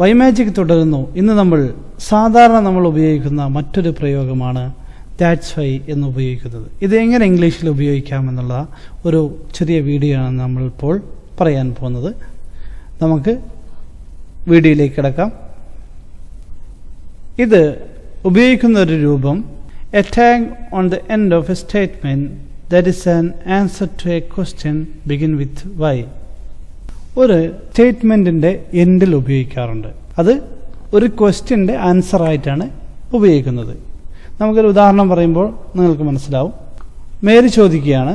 Y magic തുടരുന്നു. ഇന്ന് നമ്മൾ സാധാരണ നമ്മൾ ഉപയോഗിക്കുന്ന മറ്റൊരു പ്രയോഗമാണ് ദാറ്റ്സ് വൈ എന്ന് ഉപയോഗിക്കുന്നത്. ഇത് എങ്ങനെ ഇംഗ്ലീഷിൽ ഉപയോഗിക്കാമെന്നുള്ള ഒരു ചെറിയ വീഡിയോ ആണ് നമ്മളിപ്പോൾ പറയാൻ പോകുന്നത്. നമുക്ക് വീഡിയോയിലേക്ക് കിടക്കാം. ഇത് ഉപയോഗിക്കുന്ന ഒരു രൂപം a tag on the end of a statement that is an answer to a question begin with why. ഒരു സ്റ്റേറ്റ്മെൻറ്റിൻ്റെ എൻഡിൽ ഉപയോഗിക്കാറുണ്ട്. അത് ഒരു ക്വസ്റ്റ്യൻ്റെ ആൻസർ ആയിട്ടാണ് ഉപയോഗിക്കുന്നത്. നമുക്കൊരു ഉദാഹരണം പറയുമ്പോൾ നിങ്ങൾക്ക് മനസ്സിലാവും. മേരി ചോദിക്കുകയാണ്,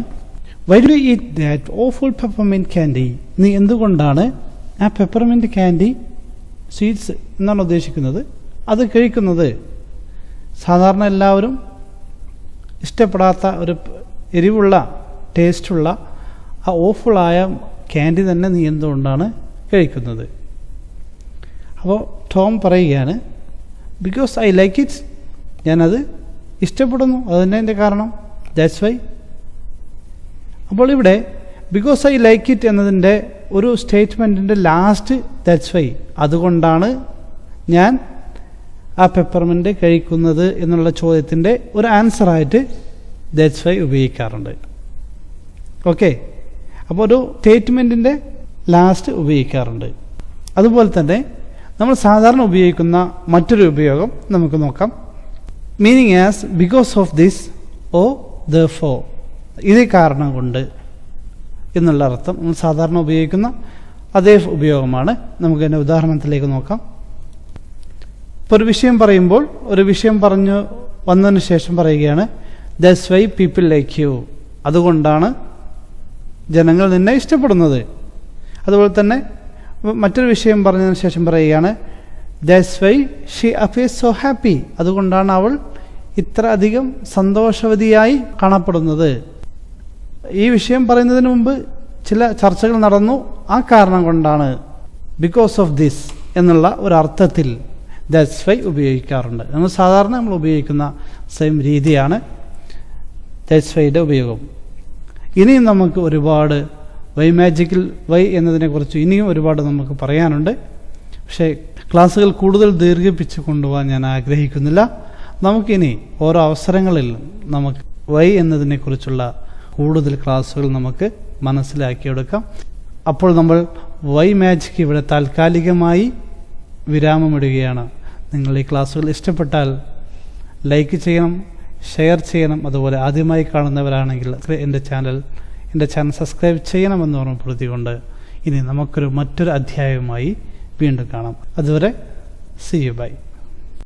why do you eat that awful peppermint candy? നീ എന്തുകൊണ്ടാണ് ആ പെപ്പർമെൻറ്റ് ക്യാൻഡി സ്വീറ്റ്സ് എന്നാണ് ഉദ്ദേശിക്കുന്നത് അത് കഴിക്കുന്നത്? സാധാരണ എല്ലാവരും ഇഷ്ടപ്പെടാത്ത ഒരു എരിവുള്ള ടേസ്റ്റുള്ള ആ ഓഫുള്ളായ ക്യാൻഡി തന്നെ നീ എന്തുകൊണ്ടാണ് കഴിക്കുന്നത്? അപ്പോൾ ടോം പറയുകയാണ്, ബിക്കോസ് ഐ ലൈക്ക് ഇറ്റ്. ഞാനത് ഇഷ്ടപ്പെടുന്നു, അത് തന്നെ എൻ്റെ കാരണം. That's why. അപ്പോൾ ഇവിടെ ബിക്കോസ് ഐ ലൈക്ക് ഇറ്റ് എന്നതിൻ്റെ ഒരു സ്റ്റേറ്റ്മെൻറ്റിൻ്റെ ലാസ്റ്റ് ദാറ്റ്സ് വൈ, അതുകൊണ്ടാണ് ഞാൻ ആ പെപ്പർമെൻറ്റ് കഴിക്കുന്നത് എന്നുള്ള ചോദ്യത്തിൻ്റെ ഒരു ആൻസറായിട്ട് ദാറ്റ്സ് വൈ ഉപയോഗിക്കാറുണ്ട്. ഓക്കെ, അപ്പോൾ ഒരു സ്റ്റേറ്റ്മെൻറ്റിൻ്റെ ലാസ്റ്റ് ഉപയോഗിക്കാറുണ്ട്. അതുപോലെ തന്നെ നമ്മൾ സാധാരണ ഉപയോഗിക്കുന്ന മറ്റൊരു ഉപയോഗം നമുക്ക് നോക്കാം. Meaning as because of this or therefore, ഇതേ കാരണം കൊണ്ട് എന്നുള്ള അർത്ഥം നമ്മൾ സാധാരണ ഉപയോഗിക്കുന്ന അതേ ഉപയോഗമാണ്. നമുക്ക് അതിൻ്റെ ഉദാഹരണത്തിലേക്ക് നോക്കാം. ഇപ്പോൾ ഒരു വിഷയം പറയുമ്പോൾ ഒരു വിഷയം പറഞ്ഞു വന്നതിന് ശേഷം പറയുകയാണ്, that's why people like you, അതുകൊണ്ടാണ് ജനങ്ങൾ നിന്നെ ഇഷ്ടപ്പെടുന്നത്. അതുപോലെ തന്നെ മറ്റൊരു വിഷയം പറഞ്ഞതിന് ശേഷം പറയുകയാണ്, that's why she appears so happy, അതുകൊണ്ടാണ് അവൾ ഇത്ര അധികം സന്തോഷവതിയായി കാണപ്പെടുന്നത്. ഈ വിഷയം പറയുന്നതിന് മുമ്പ് ചില ചർച്ചകൾ നടന്നു, ആ കാരണം കൊണ്ടാണ് ബിക്കോസ് ഓഫ് ദിസ് എന്നുള്ള ഒരു അർത്ഥത്തിൽ ദാറ്റ്സ് വൈ ഉപയോഗിക്കാറുണ്ട്. നമ്മൾ സാധാരണ നമ്മൾ ഉപയോഗിക്കുന്ന സെയിം രീതിയാണ് ദാറ്റ്സ് വൈയുടെ ഉപയോഗം. ഇനിയും നമുക്ക് ഒരുപാട് വൈ മാജിക്കൽ വൈ എന്നതിനെക്കുറിച്ച് ഇനിയും ഒരുപാട് നമുക്ക് പറയാനുണ്ട്. പക്ഷേ ക്ലാസ്സുകൾ കൂടുതൽ ദീർഘിപ്പിച്ച് കൊണ്ടുപോകാൻ ഞാൻ ആഗ്രഹിക്കുന്നില്ല. നമുക്കിനി ഓരോ അവസരങ്ങളിൽ നമുക്ക് വൈ എന്നതിനെക്കുറിച്ചുള്ള കൂടുതൽ ക്ലാസ്സുകൾ നമുക്ക് മനസ്സിലാക്കിയെടുക്കാം. അപ്പോൾ നമ്മൾ വൈ മാജിക് ഇവിടെ താൽക്കാലികമായി വിരാമമിടുകയാണ്. നിങ്ങൾ ഈ ക്ലാസ്സുകൾ ഇഷ്ടപ്പെട്ടാൽ ലൈക്ക് ചെയ്യണം, ഷെയർ ചെയ്യണം. അതുപോലെ ആദ്യമായി കാണുന്നവരാണെങ്കിൽ എൻ്റെ ചാനൽ സബ്സ്ക്രൈബ് ചെയ്യണമെന്ന് ഓർമ്മപ്പെടുത്തിക്കൊണ്ട് ഇനി നമുക്കൊരു മറ്റൊരു അധ്യായവുമായി വീണ്ടും കാണാം. അതുവരെ see you, bye.